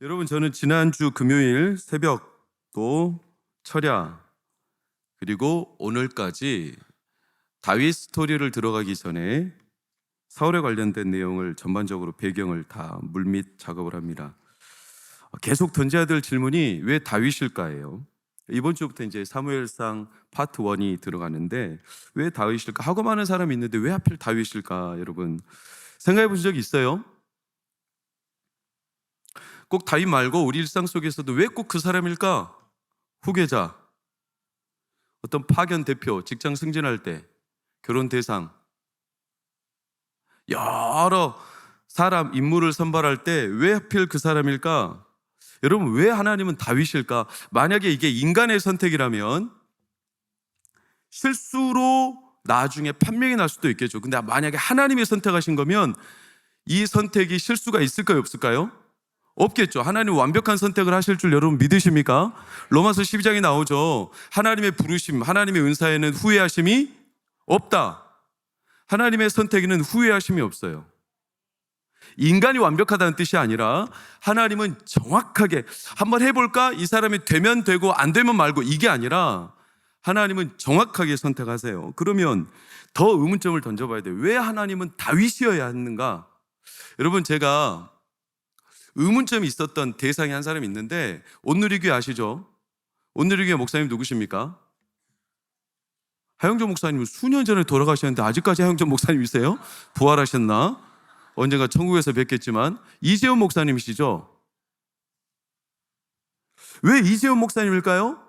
여러분, 저는 지난주 금요일 새벽도 철야 그리고 오늘까지 다윗 스토리를 들어가기 전에 사울에 관련된 내용을 전반적으로 배경을 다 물밑 작업을 합니다. 계속 던져야 될 질문이 왜 다윗일까예요. 이번 주부터 이제 사무엘상 파트 1이 들어가는데 왜 다윗일까? 하고 많은 사람이 있는데 왜 하필 다윗일까? 여러분 생각해 본 적이 있어요? 꼭 다윗 말고 우리 일상 속에서도 왜 꼭 그 사람일까? 후계자, 어떤 파견 대표, 직장 승진할 때, 결혼 대상, 여러 사람, 인물을 선발할 때 왜 하필 그 사람일까? 여러분, 왜 하나님은 다윗일까? 만약에 이게 인간의 선택이라면 실수로 나중에 판명이 날 수도 있겠죠. 근데 만약에 하나님이 선택하신 거면 이 선택이 실수가 있을까요, 없을까요? 없겠죠. 하나님 완벽한 선택을 하실 줄 여러분 믿으십니까? 로마서 12장에 나오죠. 하나님의 부르심, 하나님의 은사에는 후회하심이 없다. 하나님의 선택에는 후회하심이 없어요. 인간이 완벽하다는 뜻이 아니라 하나님은 정확하게 한번 해볼까? 이 사람이 되면 되고 안 되면 말고 이게 아니라 하나님은 정확하게 선택하세요. 그러면 더 의문점을 던져봐야 돼요. 왜 하나님은 다윗이어야 하는가? 여러분, 제가 의문점이 있었던 대상이 한 사람이 있는데 온누리교회 아시죠? 온누리교회 목사님 누구십니까? 하영조 목사님은 수년 전에 돌아가셨는데 아직까지 하영조 목사님이세요? 부활하셨나? 언젠가 천국에서 뵙겠지만 이재훈 목사님이시죠? 왜 이재훈 목사님일까요?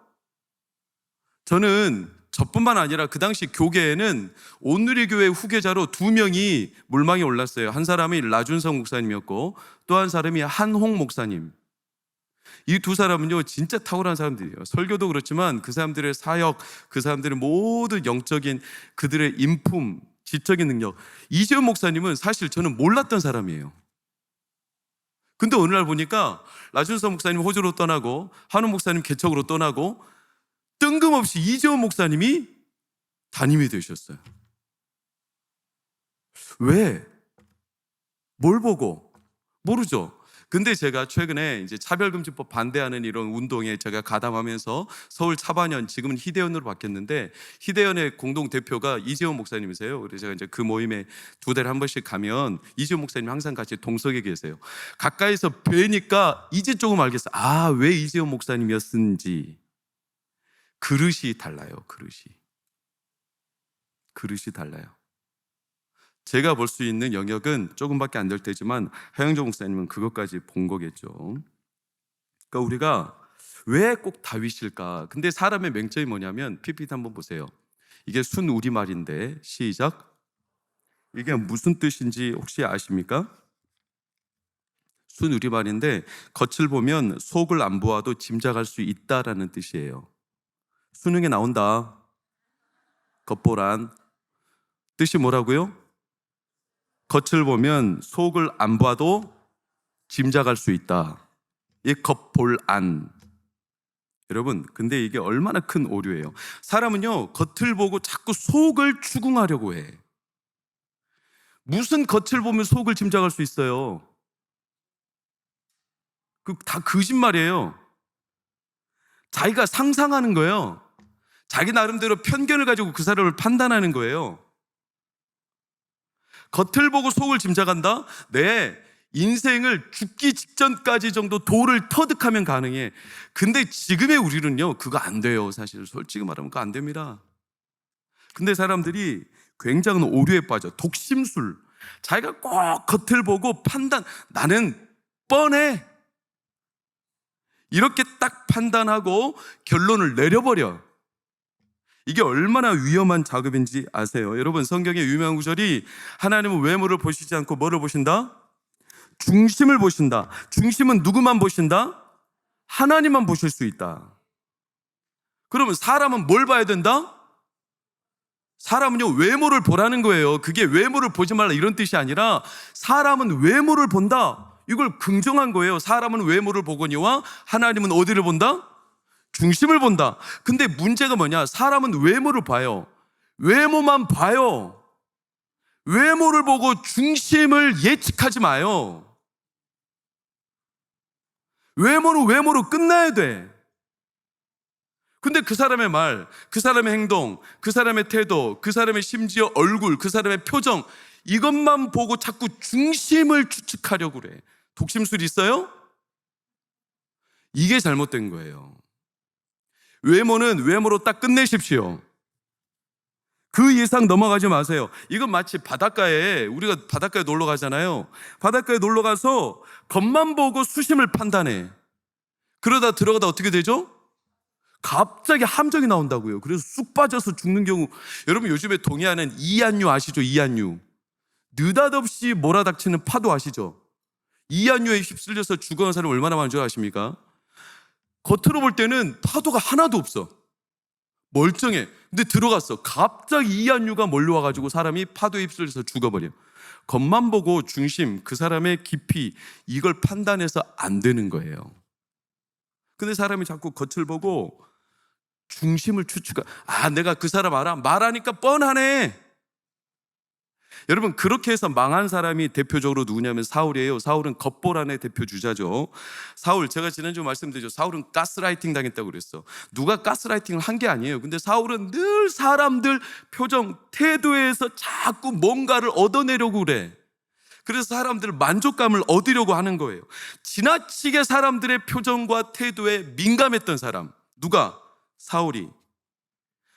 저는 저뿐만 아니라 그 당시 교계에는 온누리교회 후계자로 2명이 물망에 올랐어요. 한 사람이 라준성 목사님이었고 또 한 사람이 한홍 목사님. 이 두 사람은요 진짜 탁월한 사람들이에요. 설교도 그렇지만 그 사람들의 사역, 그 사람들의 모든 영적인 그들의 인품, 지적인 능력. 이재훈 목사님은 사실 저는 몰랐던 사람이에요. 근데 어느 날 보니까 라준성 목사님 호주로 떠나고 한홍 목사님 개척으로 떠나고 뜬금없이 이재훈 목사님이 담임이 되셨어요. 왜? 뭘 보고? 모르죠. 근데 제가 최근에 이제 차별금지법 반대하는 이런 운동에 제가 가담하면서 서울 차반연, 지금은 희대연으로 바뀌었는데 희대연의 공동 대표가 이재훈 목사님이세요. 그래서 제가 이제 그 모임에 2달에 한 번씩 가면 이재훈 목사님 항상 같이 동석에 계세요. 가까이서 뵈니까 이제 조금 알겠어요. 아, 왜 이재훈 목사님이었는지. 그릇이 달라요. 그릇이 달라요. 제가 볼 수 있는 영역은 조금밖에 안 될 테지만 하영조 목사님은 그것까지 본 거겠죠. 그러니까 우리가 왜 꼭 다윗일까? 근데 사람의 맹점이 뭐냐면 PPT 한번 보세요. 이게 순 우리말인데 시작. 이게 무슨 뜻인지 혹시 아십니까? 순 우리말인데 겉을 보면 속을 안 보아도 짐작할 수 있다라는 뜻이에요. 수능에 나온다. 겉보란 뜻이 뭐라고요? 겉을 보면 속을 안 봐도 짐작할 수 있다. 이 겉볼안. 여러분, 근데 이게 얼마나 큰 오류예요. 사람은요 겉을 보고 자꾸 속을 추궁하려고 해. 무슨 겉을 보면 속을 짐작할 수 있어요? 그 다 거짓말이에요. 자기가 상상하는 거예요. 자기 나름대로 편견을 가지고 그 사람을 판단하는 거예요. 겉을 보고 속을 짐작한다? 내 인생을 죽기 직전까지 정도 도를 터득하면 가능해. 근데 지금의 우리는요 그거 안 돼요. 사실 솔직히 말하면 그거 안 됩니다. 근데 사람들이 굉장한 오류에 빠져. 독심술. 자기가 꼭 겉을 보고 판단, 나는 뻔해, 이렇게 딱 판단하고 결론을 내려버려. 이게 얼마나 위험한 작업인지 아세요? 여러분, 성경의 유명한 구절이 하나님은 외모를 보시지 않고 뭐를 보신다? 중심을 보신다. 중심은 누구만 보신다? 하나님만 보실 수 있다. 그러면 사람은 뭘 봐야 된다? 사람은요 외모를 보라는 거예요. 그게 외모를 보지 말라 이런 뜻이 아니라 사람은 외모를 본다. 이걸 긍정한 거예요. 사람은 외모를 보거니와 하나님은 어디를 본다? 중심을 본다. 근데 문제가 뭐냐? 사람은 외모를 봐요. 외모만 봐요. 외모를 보고 중심을 예측하지 마요. 외모는 외모로 끝나야 돼. 근데 그 사람의 말, 그 사람의 행동, 그 사람의 태도, 그 사람의 심지어 얼굴, 그 사람의 표정, 이것만 보고 자꾸 중심을 추측하려고 그래. 독심술 있어요? 이게 잘못된 거예요. 외모는 외모로 딱 끝내십시오. 그 이상 넘어가지 마세요. 이건 마치 우리가 바닷가에 놀러 가잖아요. 바닷가에 놀러 가서 겉만 보고 수심을 판단해. 그러다 들어가다 어떻게 되죠? 갑자기 함정이 나온다고요. 그래서 쑥 빠져서 죽는 경우. 여러분 요즘에 동해안은 이한류 아시죠? 이한류. 느닷없이 몰아닥치는 파도 아시죠? 이한류에 휩쓸려서 죽어간 사람 얼마나 많은 줄 아십니까? 겉으로 볼 때는 파도가 하나도 없어. 멀쩡해. 근데 들어갔어. 갑자기 이한류가 몰려와가지고 사람이 파도에 휩쓸려서 죽어버려. 겉만 보고 중심, 그 사람의 깊이, 이걸 판단해서 안 되는 거예요. 근데 사람이 자꾸 겉을 보고 중심을 내가 그 사람 알아? 말하니까 뻔하네. 여러분, 그렇게 해서 망한 사람이 대표적으로 누구냐면 사울이에요. 사울은 겉보란의 대표 주자죠. 사울, 제가 지난주 말씀드렸죠. 사울은 가스라이팅 당했다고 그랬어. 누가 가스라이팅을 한 게 아니에요. 근데 사울은 늘 사람들 표정, 태도에서 자꾸 뭔가를 얻어내려고 그래. 그래서 사람들 만족감을 얻으려고 하는 거예요. 지나치게 사람들의 표정과 태도에 민감했던 사람. 누가? 사울이.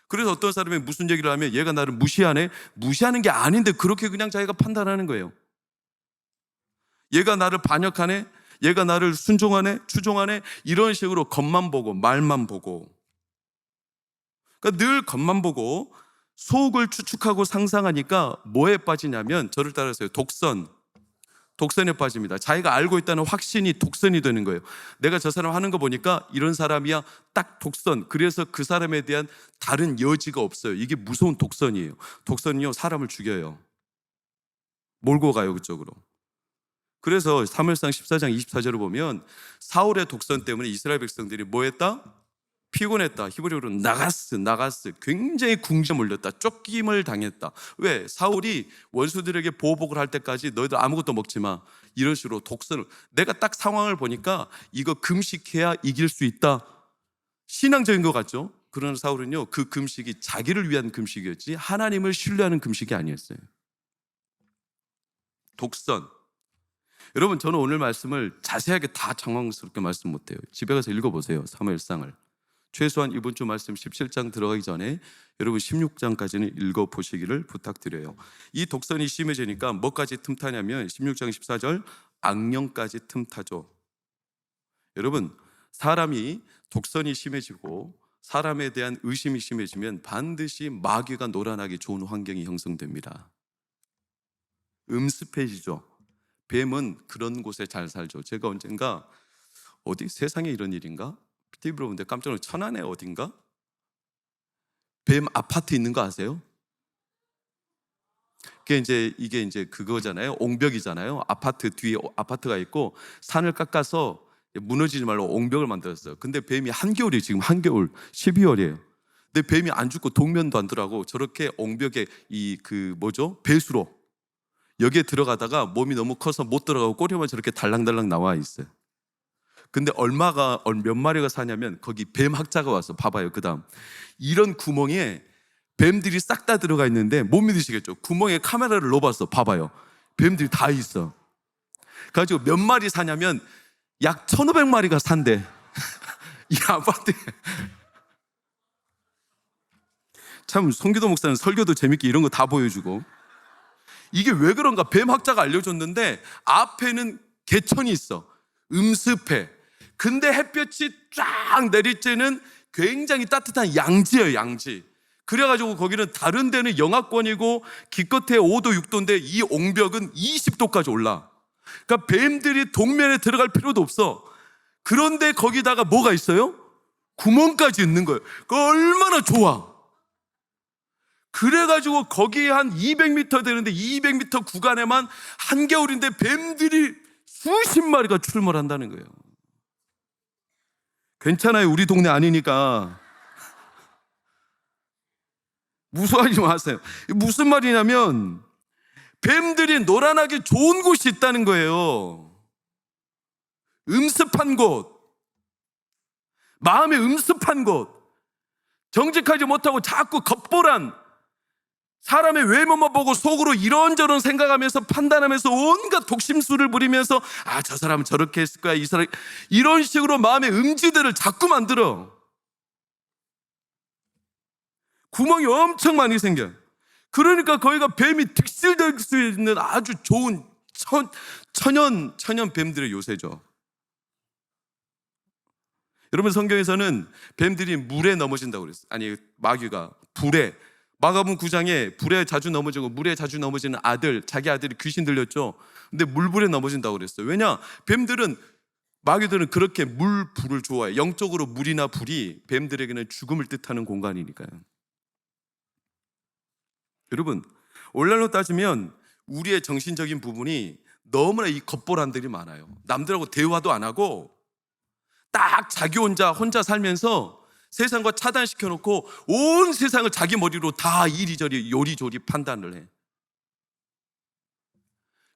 그래서 어떤 사람이 무슨 얘기를 하면 얘가 나를 무시하네? 무시하는 게 아닌데 그렇게 그냥 자기가 판단하는 거예요. 얘가 나를 반역하네? 얘가 나를 순종하네? 추종하네? 이런 식으로 겉만 보고 말만 보고. 그러니까 늘 겉만 보고 속을 추측하고 상상하니까 뭐에 빠지냐면 저를 따라서요. 독선에 빠집니다. 자기가 알고 있다는 확신이 독선이 되는 거예요. 내가 저 사람 하는 거 보니까 이런 사람이야. 딱 독선. 그래서 그 사람에 대한 다른 여지가 없어요. 이게 무서운 독선이에요. 독선이요, 사람을 죽여요. 몰고 가요, 그쪽으로. 그래서 사무엘상 14장 24절을 보면 사울의 독선 때문에 이스라엘 백성들이 뭐 했다? 피곤했다. 히브리어로 나가스. 굉장히 궁지에 몰렸다. 쫓김을 당했다. 왜? 사울이 원수들에게 보복을 할 때까지 너희들 아무것도 먹지 마. 이런 식으로 독선을. 내가 딱 상황을 보니까 이거 금식해야 이길 수 있다. 신앙적인 것 같죠? 그러나 사울은요, 그 금식이 자기를 위한 금식이었지 하나님을 신뢰하는 금식이 아니었어요. 독선. 여러분, 저는 오늘 말씀을 자세하게 다 장황스럽게 말씀 못해요. 집에 가서 읽어보세요. 사무엘상을. 최소한 이번 주 말씀 17장 들어가기 전에 여러분 16장까지는 읽어보시기를 부탁드려요. 이 독선이 심해지니까 뭐까지 틈타냐면 16장 14절 악령까지 틈타죠. 여러분, 사람이 독선이 심해지고 사람에 대한 의심이 심해지면 반드시 마귀가 놀아나기 좋은 환경이 형성됩니다. 음습해지죠. 뱀은 그런 곳에 잘 살죠. 제가 언젠가 어디 세상에 이런 일인가? TV로 보는데 깜짝 놀라서 천안에 어딘가? 뱀 아파트 있는 거 아세요? 이게 이제 그거잖아요. 옹벽이잖아요. 아파트 뒤에 아파트가 있고 산을 깎아서 무너지지 말고 옹벽을 만들었어요. 근데 뱀이 한겨울이에요. 지금 한겨울 12월이에요. 근데 뱀이 안 죽고 동면도 안 들어가고 저렇게 옹벽에 배수로 여기에 들어가다가 몸이 너무 커서 못 들어가고 꼬리만 저렇게 달랑달랑 나와 있어요. 근데 몇 마리가 사냐면 거기 뱀 학자가 와서 봐봐요. 그 다음 이런 구멍에 뱀들이 싹 다 들어가 있는데 못 믿으시겠죠? 구멍에 카메라를 넣어봤어. 봐봐요. 뱀들이 다 있어. 그래가지고 몇 마리 사냐면 약 1,500마리가 산대. 이 아파트에. 참 송기도 목사는 설교도 재밌게 이런 거 다 보여주고. 이게 왜 그런가? 뱀 학자가 알려줬는데 앞에는 개천이 있어. 음습해. 근데 햇볕이 쫙 내릴 때는 굉장히 따뜻한 양지예요, 양지. 그래가지고 거기는 다른 데는 영하권이고 기껏해 5도, 6도인데 이 옹벽은 20도까지 올라. 그러니까 뱀들이 동면에 들어갈 필요도 없어. 그런데 거기다가 뭐가 있어요? 구멍까지 있는 거예요. 그 얼마나 좋아. 그래가지고 거기에 한 200m 되는데 200m 구간에만 한겨울인데 뱀들이 수십 마리가 출몰한다는 거예요. 괜찮아요. 우리 동네 아니니까. 무서워하지 마세요. 무슨 말이냐면 뱀들이 놀아나기 좋은 곳이 있다는 거예요. 음습한 곳, 마음의 음습한 곳, 정직하지 못하고 자꾸 겉보란 사람의 외모만 보고 속으로 이런저런 생각하면서 판단하면서 온갖 독심술을 부리면서 저 사람은 저렇게 했을 거야, 이 사람, 이런 식으로 마음의 음지들을 자꾸 만들어. 구멍이 엄청 많이 생겨요. 그러니까 거기가 뱀이 득실될 수 있는 아주 좋은 천연 뱀들의 요새죠. 여러분, 성경에서는 뱀들이 물에 넘어진다고 그랬어요. 아니, 마귀가 불에, 마가복음 9장에 불에 자주 넘어지고 물에 자주 넘어지는 아들, 자기 아들이 귀신 들렸죠. 근데 물불에 넘어진다고 그랬어요. 왜냐? 뱀들은, 마귀들은 그렇게 불을 좋아해. 영적으로 물이나 불이 뱀들에게는 죽음을 뜻하는 공간이니까요. 여러분, 오늘날로 따지면 우리의 정신적인 부분이 너무나 이 겉보란들이 많아요. 남들하고 대화도 안 하고 딱 자기 혼자 살면서 세상과 차단시켜 놓고 온 세상을 자기 머리로 다 이리저리 요리조리 판단을 해.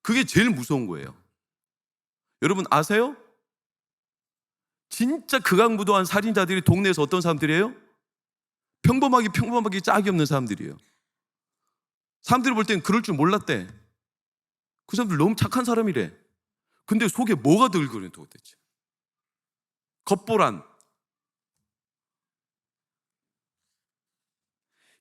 그게 제일 무서운 거예요. 여러분 아세요? 진짜 극악무도한 살인자들이 동네에서 어떤 사람들이에요? 평범하게 짝이 없는 사람들이에요. 사람들이 볼 땐 그럴 줄 몰랐대. 그 사람들 너무 착한 사람이래. 근데 속에 뭐가 들끓어요 도대체? 겉보란.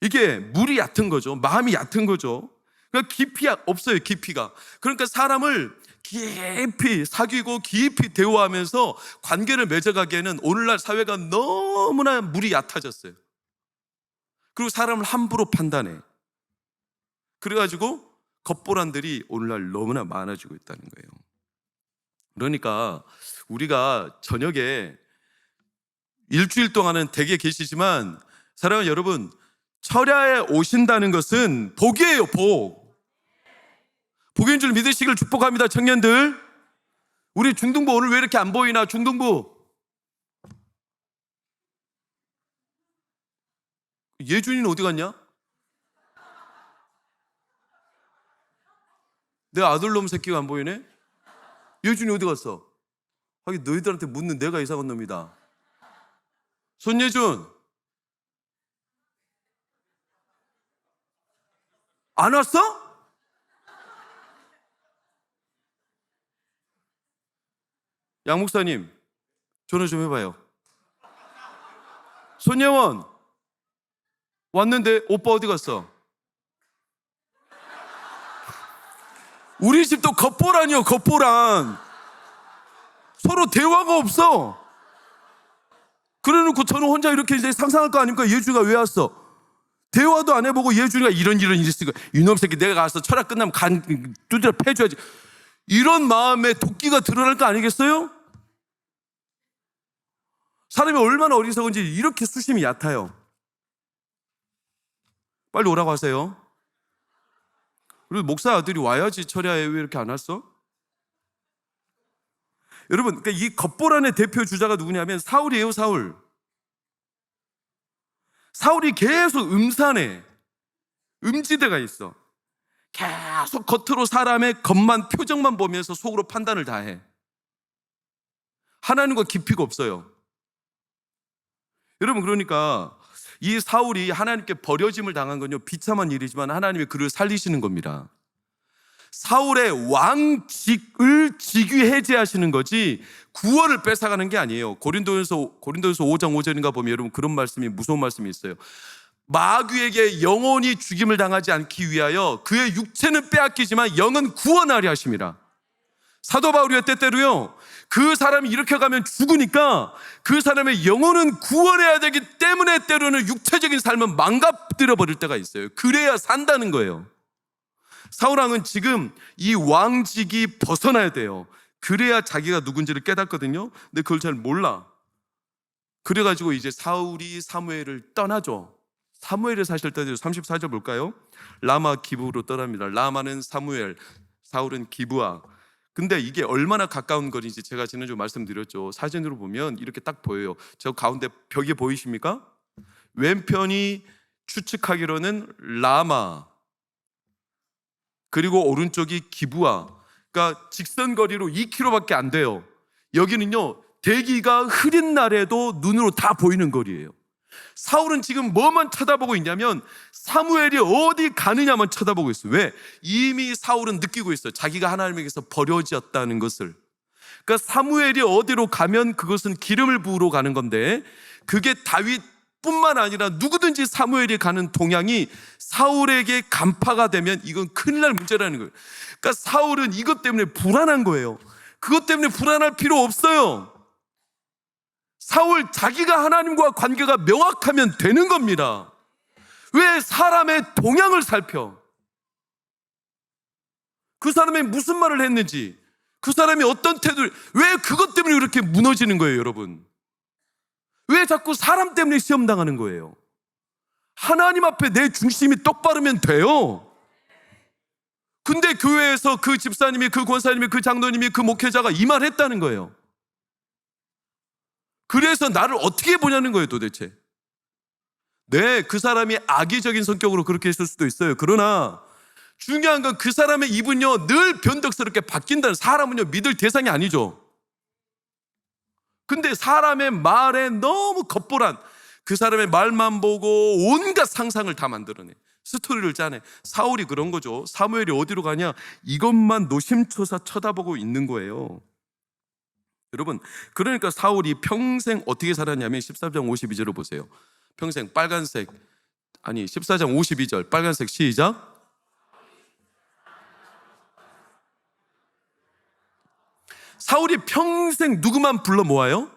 이게 물이 얕은 거죠. 마음이 얕은 거죠. 그러니까 깊이가 없어요. 깊이가. 그러니까 사람을 깊이 사귀고 깊이 대화하면서 관계를 맺어가기에는 오늘날 사회가 너무나 물이 얕아졌어요. 그리고 사람을 함부로 판단해. 그래가지고 겉보란들이 오늘날 너무나 많아지고 있다는 거예요. 그러니까 우리가 저녁에 일주일 동안은 댁에 계시지만 사랑하는 여러분, 철야에 오신다는 것은 복이에요. 복인 줄 믿으시길 축복합니다. 청년들, 우리 중등부 오늘 왜 이렇게 안 보이나? 중등부 예준이는 어디 갔냐? 내 아들놈 새끼가 안 보이네? 예준이 어디 갔어? 하긴 너희들한테 묻는 내가 이상한 놈이다. 손예준 안 왔어? 양 목사님 전화 좀 해봐요. 손예원 왔는데 오빠 어디 갔어? 우리 집도 겉보란이요. 겉보란. 서로 대화가 없어. 그래놓고 저는 혼자 이렇게 이제 상상할 거 아닙니까? 예준이가 왜 왔어? 대화도 안 해보고 예준이가 이런 일이 있으니까 이놈 새끼 내가 가서 철학 끝나면 간 두드려 패줘야지. 이런 마음에 도끼가 드러날 거 아니겠어요? 사람이 얼마나 어리석은지 이렇게 수심이 얕아요. 빨리 오라고 하세요. 그리고 목사 아들이 와야지 철야에 왜 이렇게 안 왔어? 여러분, 그러니까 이 겉보란의 대표 주자가 누구냐면 사울이에요. 사울이 계속 음산해. 음지대가 있어. 계속 겉으로 사람의 겉만 표정만 보면서 속으로 판단을 다 해. 하나님과 깊이가 없어요. 여러분, 그러니까 이 사울이 하나님께 버려짐을 당한 건요, 비참한 일이지만 하나님이 그를 살리시는 겁니다. 사울의 왕직을 직위해제하시는 거지 구원을 뺏어가는 게 아니에요. 고린도전서 5장 5절인가 보면 여러분 그런 말씀이, 무서운 말씀이 있어요. 마귀에게 영혼이 죽임을 당하지 않기 위하여 그의 육체는 빼앗기지만 영은 구원하려 하심이라. 사도 바울이 때때로요, 그 사람이 이렇게 가면 죽으니까 그 사람의 영혼은 구원해야 되기 때문에 때로는 육체적인 삶은 망가뜨려 버릴 때가 있어요. 그래야 산다는 거예요. 사울왕은 지금 이 왕직이 벗어나야 돼요. 그래야 자기가 누군지를 깨닫거든요. 근데 그걸 잘 몰라. 그래가지고 이제 사울이 사무엘을 떠나죠. 사무엘의 사실 때도 34절 볼까요? 라마 기브로 떠납니다. 라마는 사무엘, 사울은 기브아. 근데 이게 얼마나 가까운 거리인지 제가 지난주 말씀드렸죠. 사진으로 보면 이렇게 딱 보여요. 저 가운데 벽에 보이십니까? 왼편이 추측하기로는 라마, 그리고 오른쪽이 기브아. 그러니까 직선거리로 2km밖에 안 돼요. 여기는요, 대기가 흐린 날에도 눈으로 다 보이는 거리예요. 사울은 지금 뭐만 쳐다보고 있냐면 사무엘이 어디 가느냐만 쳐다보고 있어요. 왜? 이미 사울은 느끼고 있어요. 자기가 하나님에게서 버려졌다는 것을. 그러니까 사무엘이 어디로 가면 그것은 기름을 부으러 가는 건데, 그게 다윗뿐만 아니라 누구든지 사무엘이 가는 동향이 사울에게 간파가 되면 이건 큰일 날 문제라는 거예요. 그러니까 사울은 이것 때문에 불안한 거예요. 그것 때문에 불안할 필요 없어요. 사울 자기가 하나님과 관계가 명확하면 되는 겁니다. 왜 사람의 동향을 살펴? 그 사람이 무슨 말을 했는지, 그 사람이 어떤 태도를, 왜 그것 때문에 그렇게 무너지는 거예요, 여러분? 왜 자꾸 사람 때문에 시험당하는 거예요? 하나님 앞에 내 중심이 똑바르면 돼요. 근데 교회에서 그 집사님이, 그 권사님이, 그 장로님이, 그 목회자가 이 말 했다는 거예요. 그래서 나를 어떻게 보냐는 거예요, 도대체. 네, 그 사람이 악의적인 성격으로 그렇게 했을 수도 있어요. 그러나 중요한 건 그 사람의 입은요, 늘 변덕스럽게 바뀐다는, 사람은요, 믿을 대상이 아니죠. 근데 사람의 말에 너무 겉보란, 그 사람의 말만 보고 온갖 상상을 다 만들어내, 스토리를 짜내. 사울이 그런 거죠. 사무엘이 어디로 가냐, 이것만 노심초사 쳐다보고 있는 거예요. 여러분, 그러니까 사울이 평생 어떻게 살았냐면 14장 52절을 보세요. 평생 빨간색, 14장 52절 빨간색, 시작. 사울이 평생 누구만 불러 모아요?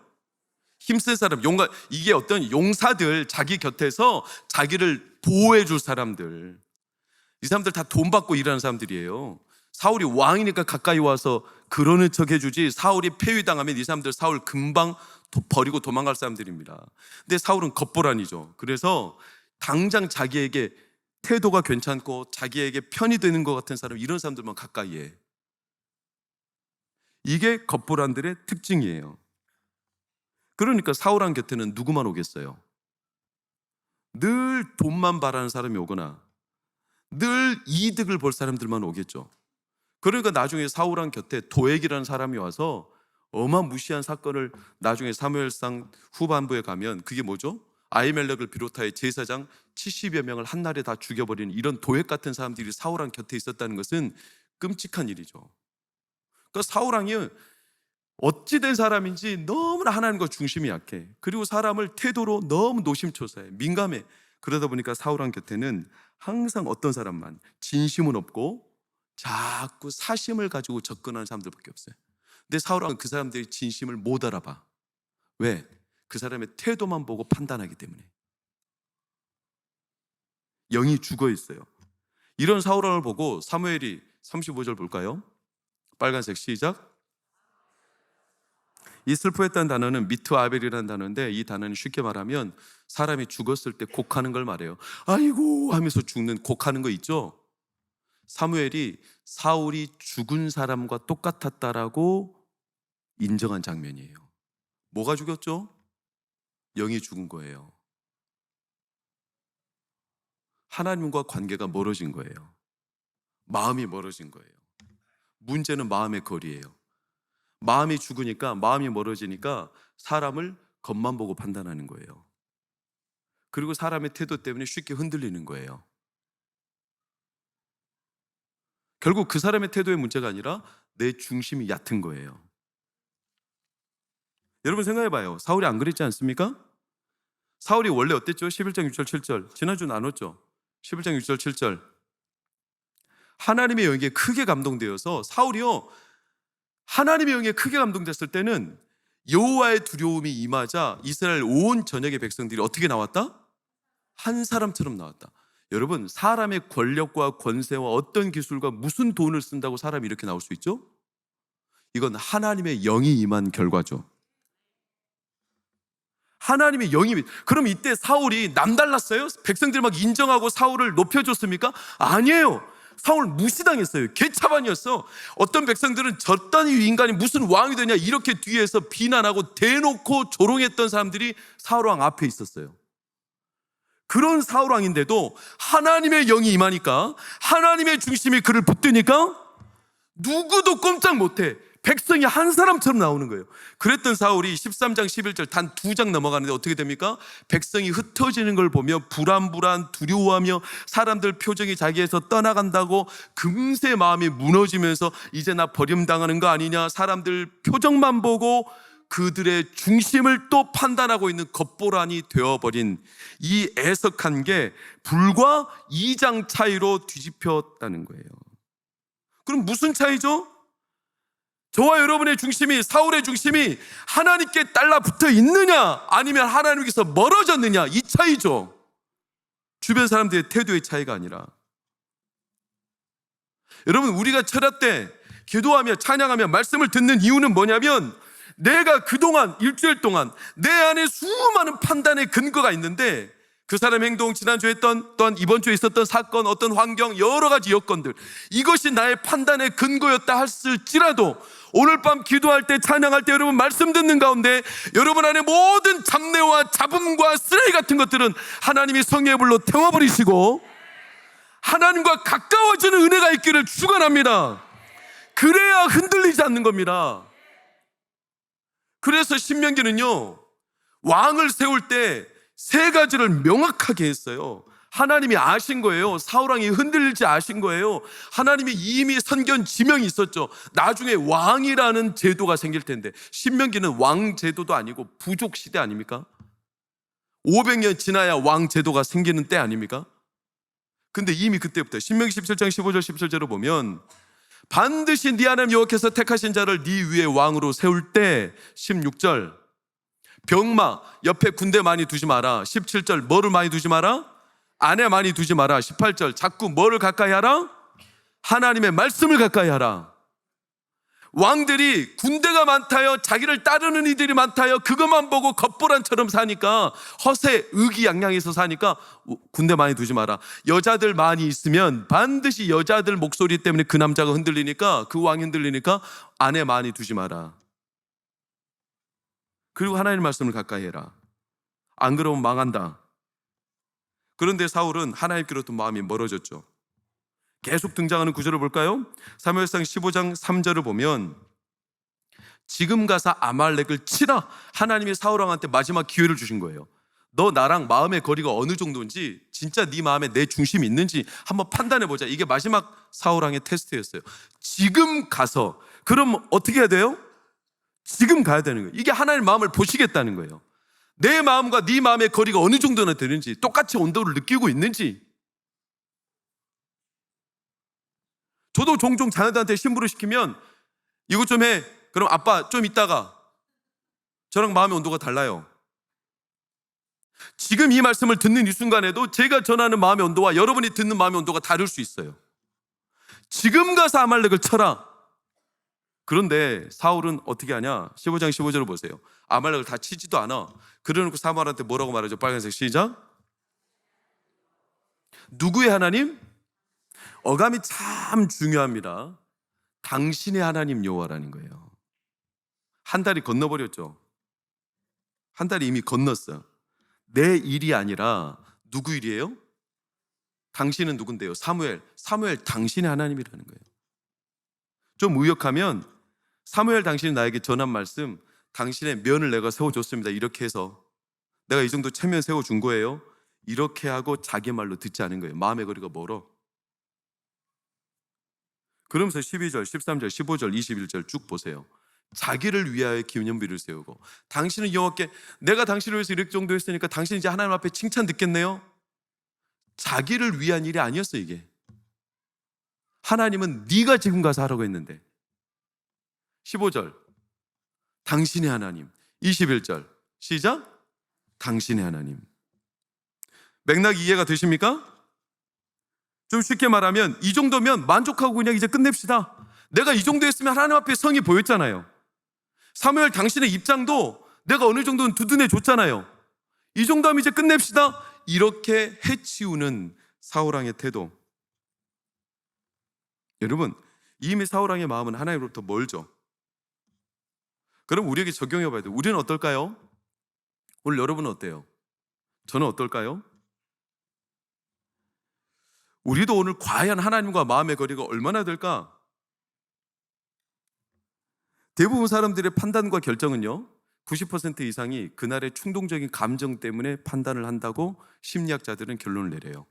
힘센 사람, 용감, 이게 어떤 용사들, 자기 곁에서 자기를 보호해 줄 사람들. 이 사람들 다 돈 받고 일하는 사람들이에요. 사울이 왕이니까 가까이 와서 그러는 척 해주지, 사울이 폐위당하면 이 사람들 사울 금방 버리고 도망갈 사람들입니다. 근데 사울은 겉보란이죠. 그래서 당장 자기에게 태도가 괜찮고 자기에게 편이 되는 것 같은 사람, 이런 사람들만 가까이 해. 이게 겉보란들의 특징이에요. 그러니까 사울한 곁에는 누구만 오겠어요? 늘 돈만 바라는 사람이 오거나 늘 이득을 볼 사람들만 오겠죠. 그러니까 나중에 사울한 곁에 도액이라는 사람이 와서 어마무시한 사건을, 나중에 사무엘상 후반부에 가면 그게 뭐죠? 아히멜렉을 비롯하여 제사장 70여 명을 한날에 다 죽여버리는 이런 도액 같은 사람들이 사울왕 곁에 있었다는 것은 끔찍한 일이죠. 그러니까 사울왕이 어찌된 사람인지 너무나 하나님과 중심이 약해. 그리고 사람을 태도로 너무 노심초사해, 민감해. 그러다 보니까 사울왕 곁에는 항상 어떤 사람만, 진심은 없고 자꾸 사심을 가지고 접근하는 사람들밖에 없어요. 근데 사울왕은 그 사람들의 진심을 못 알아봐. 왜? 그 사람의 태도만 보고 판단하기 때문에. 영이 죽어 있어요. 이런 사울왕을 보고 사무엘이 35절 볼까요? 빨간색, 시작. 이 슬퍼했다는 단어는 미트아벨이라는 단어인데, 이 단어는 쉽게 말하면 사람이 죽었을 때 곡하는 걸 말해요. 아이고 하면서 죽는, 곡하는 거 있죠. 사무엘이 사울이 죽은 사람과 똑같았다라고 인정한 장면이에요. 뭐가 죽였죠? 영이 죽은 거예요. 하나님과 관계가 멀어진 거예요. 마음이 멀어진 거예요. 문제는 마음의 거리예요. 마음이 죽으니까, 마음이 멀어지니까 사람을 겉만 보고 판단하는 거예요. 그리고 사람의 태도 때문에 쉽게 흔들리는 거예요. 결국 그 사람의 태도의 문제가 아니라 내 중심이 얕은 거예요. 여러분 생각해봐요. 사울이 안 그랬지 않습니까? 사울이 원래 어땠죠? 11장 6절 7절 지난주 나눴죠. 11장 6절 7절 하나님의 영에 크게 감동되어서, 사울이요, 하나님의 영에 크게 감동됐을 때는 여호와의 두려움이 임하자 이스라엘 온 전역의 백성들이 어떻게 나왔다? 한 사람처럼 나왔다. 여러분, 사람의 권력과 권세와 어떤 기술과 무슨 돈을 쓴다고 사람이 이렇게 나올 수 있죠? 이건 하나님의 영이 임한 결과죠. 하나님의 영이. 그럼 이때 사울이 남달랐어요? 백성들이 막 인정하고 사울을 높여줬습니까? 아니에요. 사울 무시당했어요. 개차반이었어. 어떤 백성들은 저딴 인간이 무슨 왕이 되냐 이렇게 뒤에서 비난하고 대놓고 조롱했던 사람들이 사울왕 앞에 있었어요. 그런 사울왕인데도 하나님의 영이 임하니까, 하나님의 중심이 그를 붙드니까 누구도 꼼짝 못해. 백성이 한 사람처럼 나오는 거예요. 그랬던 사울이 13장 11절 단 2장 넘어가는데 어떻게 됩니까? 백성이 흩어지는 걸 보며 불안불안 두려워하며 사람들 표정이 자기에서 떠나간다고 금세 마음이 무너지면서 이제 나 버림당하는 거 아니냐, 사람들 표정만 보고 그들의 중심을 또 판단하고 있는 겉보란이 되어버린 이 애석한 게 불과 2장 차이로 뒤집혔다는 거예요. 그럼 무슨 차이죠? 저와 여러분의 중심이, 사울의 중심이 하나님께 달라붙어 있느냐 아니면 하나님께서 멀어졌느냐, 이 차이죠. 주변 사람들의 태도의 차이가 아니라. 여러분, 우리가 철야 때 기도하며 찬양하며 말씀을 듣는 이유는 뭐냐면 내가 그동안 일주일 동안 내 안에 수많은 판단의 근거가 있는데 그 사람의 행동, 지난주에 했던, 또한 이번 주에 있었던 사건, 어떤 환경, 여러 가지 여건들, 이것이 나의 판단의 근거였다 했을지라도 오늘 밤 기도할 때, 찬양할 때, 여러분 말씀 듣는 가운데 여러분 안에 모든 잡내와 잡음과 쓰레기 같은 것들은 하나님이 성령의 불로 태워버리시고 하나님과 가까워지는 은혜가 있기를 축원합니다. 그래야 흔들리지 않는 겁니다. 그래서 신명기는요, 왕을 세울 때 3가지를 명확하게 했어요. 하나님이 아신 거예요. 사울왕이 흔들릴지 아신 거예요. 하나님이 이미 선견 지명이 있었죠. 나중에 왕이라는 제도가 생길 텐데, 신명기는 왕 제도도 아니고 부족 시대 아닙니까? 500년 지나야 왕 제도가 생기는 때 아닙니까? 근데 이미 그때부터 신명기 17장 15절 17절을 보면 반드시 네 하나님 여호와께서 택하신 자를 네 위에 왕으로 세울 때, 16절 병마 옆에 군대 많이 두지 마라. 17절 뭐를 많이 두지 마라? 아내 많이 두지 마라. 18절 자꾸 뭐를 가까이 하라? 하나님의 말씀을 가까이 하라. 왕들이 군대가 많다여, 자기를 따르는 이들이 많다여 그것만 보고 겉보란처럼 사니까, 허세 의기양양해서 사니까 군대 많이 두지 마라. 여자들 많이 있으면 반드시 여자들 목소리 때문에 그 남자가 흔들리니까, 그 왕이 흔들리니까 아내 많이 두지 마라. 그리고 하나님의 말씀을 가까이 해라. 안 그러면 망한다. 그런데 사울은 하나님께로부터 마음이 멀어졌죠. 계속 등장하는 구절을 볼까요? 사무엘상 15장 3절을 보면 지금 가서 아말렉을 치라. 하나님이 사울왕한테 마지막 기회를 주신 거예요. 너 나랑 마음의 거리가 어느 정도인지, 진짜 네 마음에 내 중심이 있는지 한번 판단해보자. 이게 마지막 사울왕의 테스트였어요. 지금 가서. 그럼 어떻게 해야 돼요? 지금 가야 되는 거예요. 이게 하나님의 마음을 보시겠다는 거예요. 내 마음과 네 마음의 거리가 어느 정도나 되는지, 똑같이 온도를 느끼고 있는지. 저도 종종 자녀들한테 심부름 시키면 이것 좀 해. 그럼 아빠 좀 있다가, 저랑 마음의 온도가 달라요. 지금 이 말씀을 듣는 이 순간에도 제가 전하는 마음의 온도와 여러분이 듣는 마음의 온도가 다를 수 있어요. 지금 가서 아말렉을 쳐라. 그런데 사울은 어떻게 하냐? 15장 15절을 보세요. 아말렉을 다 치지도 않아. 그러놓고 사무엘한테 뭐라고 말하죠? 빨간색 시작. 누구의 하나님? 어감이 참 중요합니다. 당신의 하나님 여호와라는 거예요. 한 달이 건너버렸죠. 한 달이 이미 건넜어요. 내 일이 아니라 누구 일이에요? 당신은 누군데요? 사무엘 당신의 하나님이라는 거예요. 좀 의역하면 사무엘 당신이 나에게 전한 말씀, 당신의 면을 내가 세워줬습니다. 이렇게 해서 내가 이 정도 체면 세워준 거예요. 이렇게 하고 자기 말로 듣지 않은 거예요. 마음의 거리가 멀어. 그러면서 12절, 13절, 15절, 21절 쭉 보세요. 자기를 위하여 기념비를 세우고, 당신은 여호와께 내가 당신을 위해서 이렇게 정도 했으니까 당신 이제 하나님 앞에 칭찬 듣겠네요. 자기를 위한 일이 아니었어. 이게 하나님은 네가 지금 가서 하라고 했는데. 15절 당신의 하나님. 21절 시작. 당신의 하나님. 맥락 이해가 되십니까? 좀 쉽게 말하면 이 정도면 만족하고 그냥 이제 끝냅시다. 내가 이 정도 했으면 하나님 앞에 성이 보였잖아요. 사무엘 당신의 입장도 내가 어느 정도는 두둔해 줬잖아요. 이 정도 하면 이제 끝냅시다. 이렇게 해치우는 사울왕의 태도. 여러분, 이미 사울왕의 마음은 하나님으로부터 멀죠. 그럼 우리에게 적용해 봐야 돼요. 우리는 어떨까요? 오늘 여러분은 어때요? 저는 어떨까요? 우리도 오늘 과연 하나님과 마음의 거리가 얼마나 될까? 대부분 사람들의 판단과 결정은요, 90% 이상이 그날의 충동적인 감정 때문에 판단을 한다고 심리학자들은 결론을 내려요.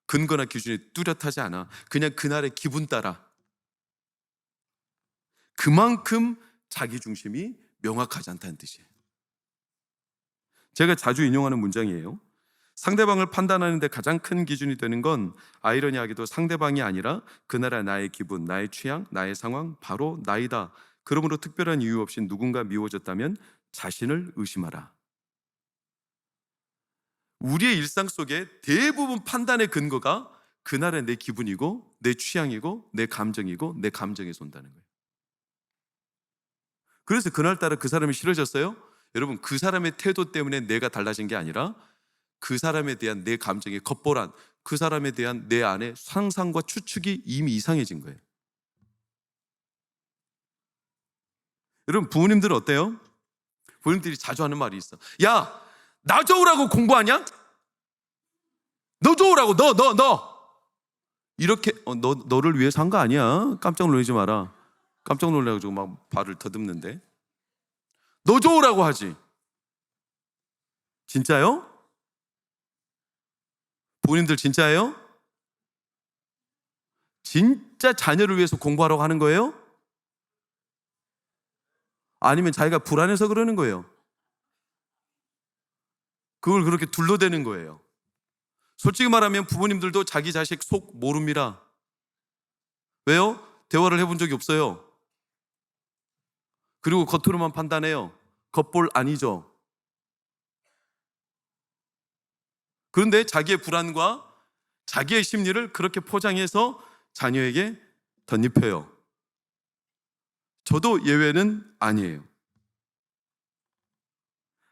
근거나 기준이 뚜렷하지 않아. 그냥 그날의 기분 따라. 그만큼 자기중심이 명확하지 않다는 뜻이에요. 제가 자주 인용하는 문장이에요. 상대방을 판단하는 데 가장 큰 기준이 되는 건 아이러니하게도 상대방이 아니라 그날의 나의 기분, 나의 취향, 나의 상황, 바로 나이다. 그러므로 특별한 이유 없이 누군가 미워졌다면 자신을 의심하라. 우리의 일상 속에 대부분 판단의 근거가 그날의 내 기분이고 내 취향이고 내 감정이고 내 감정에서 온다는 거예요. 그래서 그날따라 그 사람이 싫어졌어요? 여러분, 그 사람의 태도 때문에 내가 달라진 게 아니라 그 사람에 대한 내 감정의 겉보란, 그 사람에 대한 내 안의 상상과 추측이 이미 이상해진 거예요. 여러분, 부모님들은 어때요? 부모님들이 자주 하는 말이 있어. 야, 나 좋으라고 공부하냐? 너 좋으라고, 너. 이렇게, 너를 위해서 한 거 아니야. 깜짝 놀라지 마라. 깜짝 놀라가지고 막 발을 더듬는데. 너 좋으라고 하지. 진짜요? 부모님들 진짜예요? 진짜 자녀를 위해서 공부하라고 하는 거예요? 아니면 자기가 불안해서 그러는 거예요? 그걸 그렇게 둘러대는 거예요. 솔직히 말하면 부모님들도 자기 자식 속 모릅니다. 왜요? 대화를 해본 적이 없어요. 그리고 겉으로만 판단해요. 겉볼 아니죠. 그런데 자기의 불안과 자기의 심리를 그렇게 포장해서 자녀에게 덧입혀요. 저도 예외는 아니에요.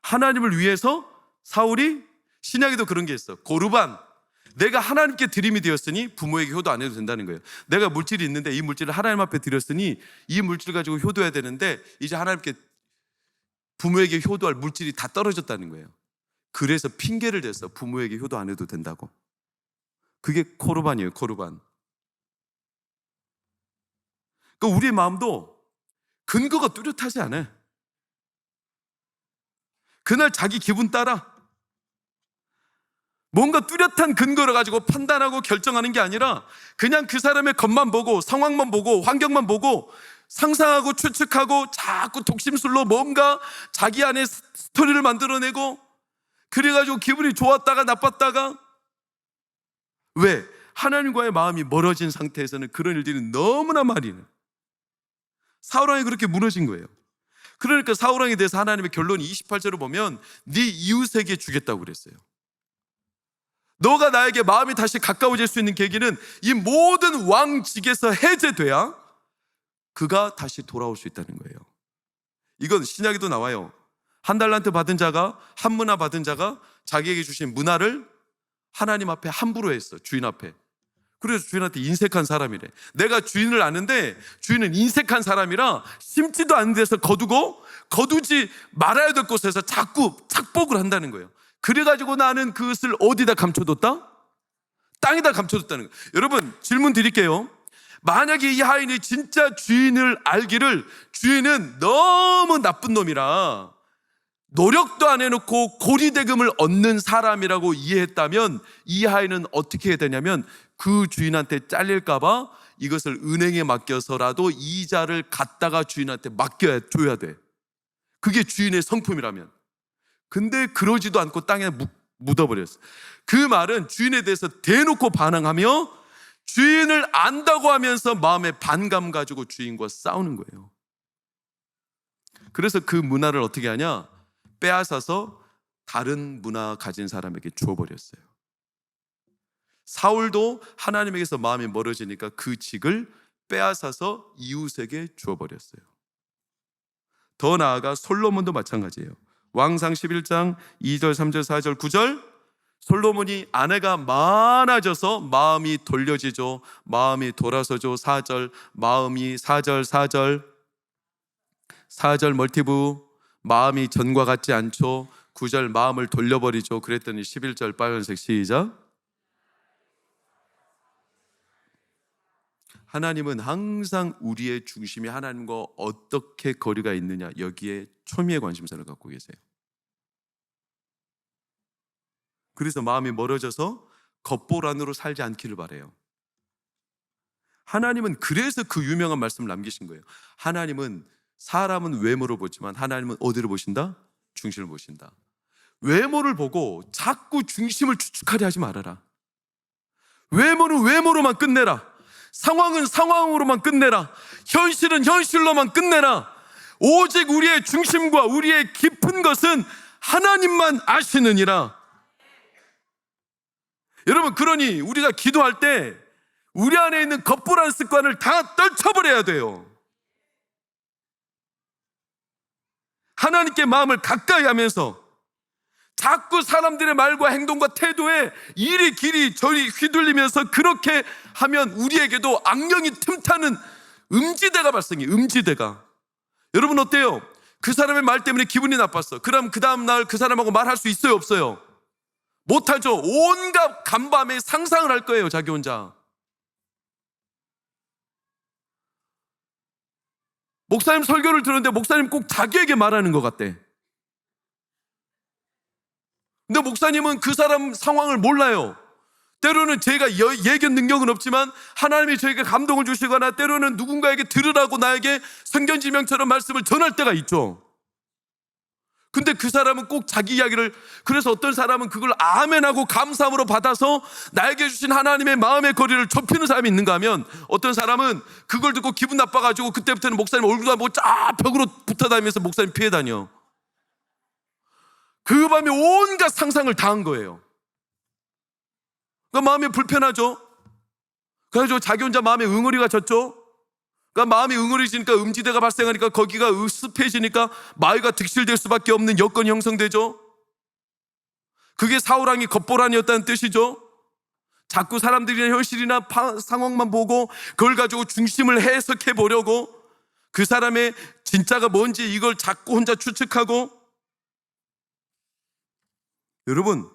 하나님을 위해서 사울이, 신약에도 그런 게 있어. 고르반. 내가 하나님께 드림이 되었으니 부모에게 효도 안 해도 된다는 거예요. 내가 물질이 있는데 이 물질을 하나님 앞에 드렸으니 이 물질 가지고 효도해야 되는데 이제 하나님께 부모에게 효도할 물질이 다 떨어졌다는 거예요. 그래서 핑계를 댔어. 부모에게 효도 안 해도 된다고. 그게 코르반이에요. 코르반. 그러니까 우리의 마음도 근거가 뚜렷하지 않아요. 그날 자기 기분 따라 뭔가 뚜렷한 근거를 가지고 판단하고 결정하는 게 아니라 그냥 그 사람의 겉만 보고 상황만 보고 환경만 보고 상상하고 추측하고 자꾸 독심술로 뭔가 자기 안에 스토리를 만들어내고 그래가지고 기분이 좋았다가 나빴다가. 왜? 하나님과의 마음이 멀어진 상태에서는 그런 일들이 너무나 많이 나요. 사울왕이 그렇게 무너진 거예요. 그러니까 사울왕에 대해서 하나님의 결론이 28절을 보면 네 이웃에게 주겠다고 그랬어요. 너가 나에게 마음이 다시 가까워질 수 있는 계기는 이 모든 왕직에서 해제돼야 그가 다시 돌아올 수 있다는 거예요. 이건 신약에도 나와요. 한 달란트 받은 자가, 한 문화 받은 자가 자기에게 주신 문화를 하나님 앞에 함부로 했어. 주인 앞에. 그래서 주인한테 인색한 사람이래. 내가 주인을 아는데 주인은 인색한 사람이라 심지도 않은 데서 거두지 말아야 될 곳에서 자꾸 착복을 한다는 거예요. 그래가지고 나는 그것을 어디다 감춰뒀다? 땅에다 감춰뒀다는 거예요. 여러분, 질문 드릴게요. 만약에 이 하인이 진짜 주인을 알기를 주인은 너무 나쁜 놈이라 노력도 안 해놓고 고리대금을 얻는 사람이라고 이해했다면 이 하인은 어떻게 해야 되냐면 그 주인한테 잘릴까봐 이것을 은행에 맡겨서라도 이자를 갖다가 주인한테 맡겨줘야 돼. 그게 주인의 성품이라면. 근데 그러지도 않고 땅에 묻어버렸어. 그 말은 주인에 대해서 대놓고 반항하며 주인을 안다고 하면서 마음의 반감 가지고 주인과 싸우는 거예요. 그래서 그 문화를 어떻게 하냐? 빼앗아서 다른 문화 가진 사람에게 주어버렸어요. 사울도 하나님에게서 마음이 멀어지니까 그 직을 빼앗아서 이웃에게 주어버렸어요. 더 나아가 솔로몬도 마찬가지예요. 왕상 11장 2절, 3절, 4절, 9절. 솔로몬이 아내가 많아져서 마음이 돌려지죠. 마음이 돌아서죠. 4절, 마음이 4절 멀티브. 마음이 전과 같지 않죠. 9절 마음을 돌려버리죠. 그랬더니 11절 빨간색 시작. 하나님은 항상 우리의 중심이 하나님과 어떻게 거리가 있느냐, 여기에 초미의 관심사를 갖고 계세요. 그래서 마음이 멀어져서 겉볼 안으로 살지 않기를 바라요. 하나님은 그래서 그 유명한 말씀을 남기신 거예요. 하나님은 사람은 외모를 보지만 하나님은 어디를 보신다? 중심을 보신다. 외모를 보고 자꾸 중심을 추측하려 하지 말아라. 외모는 외모로만 끝내라. 상황은 상황으로만 끝내라. 현실은 현실로만 끝내라. 오직 우리의 중심과 우리의 깊은 것은 하나님만 아시느니라. 여러분, 그러니 우리가 기도할 때 우리 안에 있는 겉보라는 습관을 다 떨쳐버려야 돼요. 하나님께 마음을 가까이 하면서 자꾸 사람들의 말과 행동과 태도에 이리 길이 저리 휘둘리면서 그렇게 하면 우리에게도 악령이 틈타는 음지대가 발생해요. 음지대가. 여러분 어때요? 그 사람의 말 때문에 기분이 나빴어. 그럼 그 다음날 그 사람하고 말할 수 있어요? 없어요? 못하죠. 온갖 간밤에 상상을 할 거예요. 자기 혼자. 목사님 설교를 들었는데 목사님 꼭 자기에게 말하는 것 같대. 근데 목사님은 그 사람 상황을 몰라요. 때로는 제가 예견 능력은 없지만 하나님이 저에게 감동을 주시거나 때로는 누군가에게 들으라고 나에게 선견지명처럼 말씀을 전할 때가 있죠. 근데 그 사람은 꼭 자기 이야기를, 그래서 어떤 사람은 그걸 아멘하고 감사함으로 받아서 나에게 주신 하나님의 마음의 거리를 좁히는 사람이 있는가 하면, 어떤 사람은 그걸 듣고 기분 나빠가지고 그때부터는 목사님 얼굴도 안 보고 쫙 벽으로 붙어 다니면서 목사님 피해 다녀. 그 밤에 온갖 상상을 다 한 거예요. 그러니까 마음이 불편하죠. 그래가지고 자기 혼자 마음에 응어리가 졌죠. 그러니까 마음이 응어리지니까 음지대가 발생하니까 거기가 습해지니까 마귀가 득실될 수밖에 없는 여건이 형성되죠. 그게 사울왕이 겉보란이었다는 뜻이죠. 자꾸 사람들이나 현실이나 상황만 보고 그걸 가지고 중심을 해석해 보려고, 그 사람의 진짜가 뭔지 이걸 자꾸 혼자 추측하고. 여러분,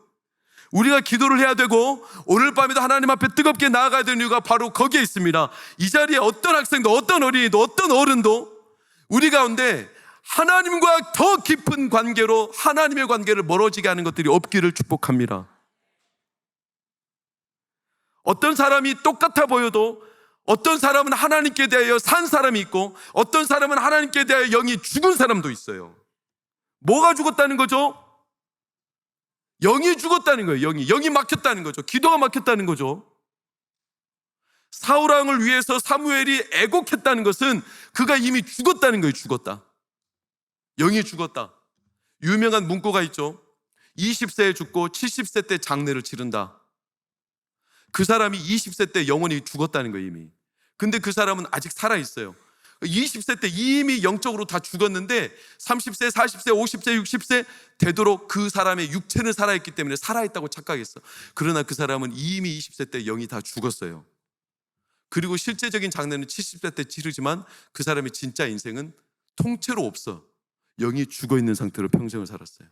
우리가 기도를 해야 되고 오늘 밤에도 하나님 앞에 뜨겁게 나아가야 되는 이유가 바로 거기에 있습니다. 이 자리에 어떤 학생도 어떤 어린이도 어떤 어른도 우리 가운데 하나님과 더 깊은 관계로 하나님의 관계를 멀어지게 하는 것들이 없기를 축복합니다. 어떤 사람이 똑같아 보여도 어떤 사람은 하나님께 대하여 산 사람이 있고 어떤 사람은 하나님께 대하여 영이 죽은 사람도 있어요. 뭐가 죽었다는 거죠? 영이 죽었다는 거예요. 영이 막혔다는 거죠. 기도가 막혔다는 거죠. 사울왕을 위해서 사무엘이 애곡했다는 것은 그가 이미 죽었다는 거예요. 죽었다. 영이 죽었다. 유명한 문구가 있죠. 20세에 죽고 70세 때 장례를 치른다. 그 사람이 20세 때 영혼이 죽었다는 거예요. 이미. 근데 그 사람은 아직 살아있어요. 20세 때 이미 영적으로 다 죽었는데 30세, 40세, 50세, 60세 되도록 그 사람의 육체는 살아있기 때문에 살아있다고 착각했어. 그러나 그 사람은 이미 20세 때 영이 다 죽었어요. 그리고 실제적인 장례는 70세 때 치르지만 그 사람의 진짜 인생은 통째로 없어. 영이 죽어있는 상태로 평생을 살았어요.